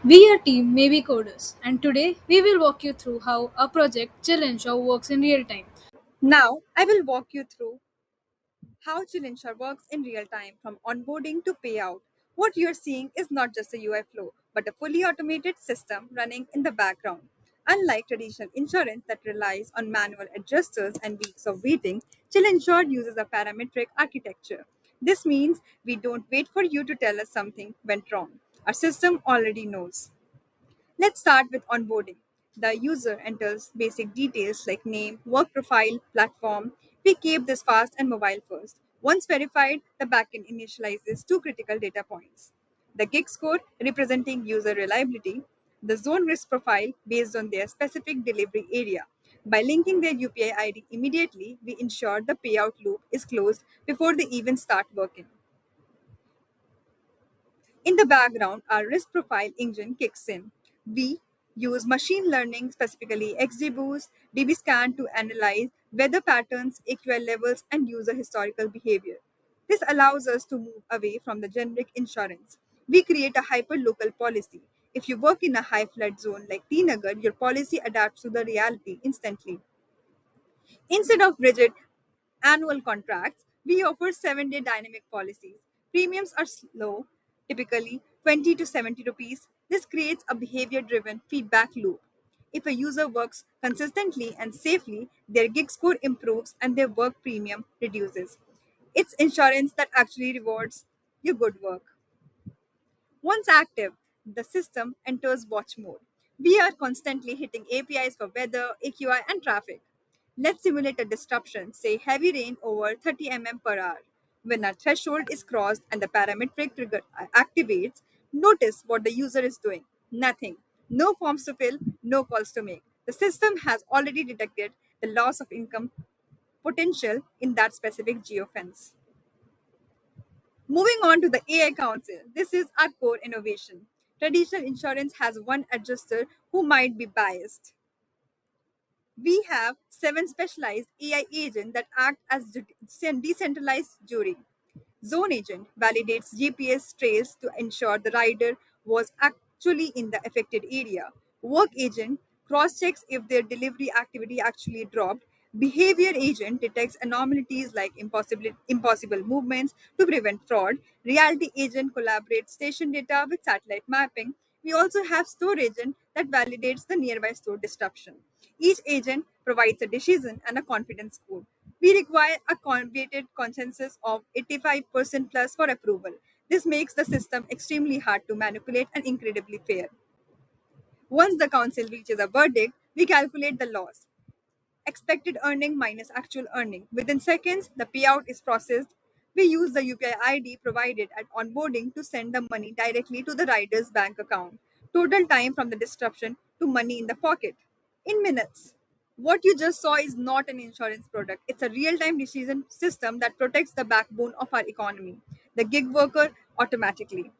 We are Team Maybe Coders, and today we will walk you through how our project Chill Ensure works in real time. Now, I will walk you through how Chilinsure works in real time from onboarding to payout. What you're seeing is not just a UI flow, but a fully automated system running in the background. Unlike traditional insurance that relies on manual adjusters and weeks of waiting, Chilinsure uses a parametric architecture. This means we don't wait for you to tell us something went wrong. Our system already knows. Let's start with onboarding. The user enters basic details like name, work profile, platform. We keep this fast and mobile first. Once verified, the backend initializes two critical data points: the gig score representing user reliability, the zone risk profile based on their specific delivery area. By linking their UPI ID immediately, we ensure the payout loop is closed before they even start working. In the background, our risk profile engine kicks in. We use machine learning, specifically XGBoost, DBScan, to analyze weather patterns, AQL levels, and user historical behavior. This allows us to move away from the generic insurance. We create a hyper-local policy. If you work in a high flood zone like Tinagar, your policy adapts to the reality instantly. Instead of rigid annual contracts, we offer 7-day dynamic policies. Premiums are slow, typically 20 to 70 rupees. This creates a behavior driven feedback loop. If a user works consistently and safely, their gig score improves and their work premium reduces. It's insurance that actually rewards your good work. Once active, the system enters watch mode. We are constantly hitting APIs for weather, AQI, and traffic. Let's simulate a disruption, say heavy rain over 30 mm per hour. When our threshold is crossed and the parametric trigger activates, notice what the user is doing. Nothing. No forms to fill, no calls to make. The system has already detected the loss of income potential in that specific geofence. Moving on to the AI Council, this is our core innovation. Traditional insurance has one adjuster who might be biased. We have 7 specialized AI agents that act as decentralized jury. Zone agent validates GPS trails to ensure the rider was actually in the affected area. Work agent cross checks if their delivery activity actually dropped. Behavior agent detects anomalies like impossible movements to prevent fraud. Reality agent collaborates station data with satellite mapping. We also have store agent that validates the nearby store disruption. Each agent provides a decision and a confidence score. We require a weighted consensus of 85% plus for approval. This makes the system extremely hard to manipulate and incredibly fair. Once the council reaches a verdict, we calculate the loss. Expected earning minus actual earning. Within seconds, the payout is processed. We use the UPI ID provided at onboarding to send the money directly to the rider's bank account. Total time from the disruption to money in the pocket in minutes. What you just saw is not an insurance product. It's a real time decision system that protects the backbone of our economy, the gig worker, automatically.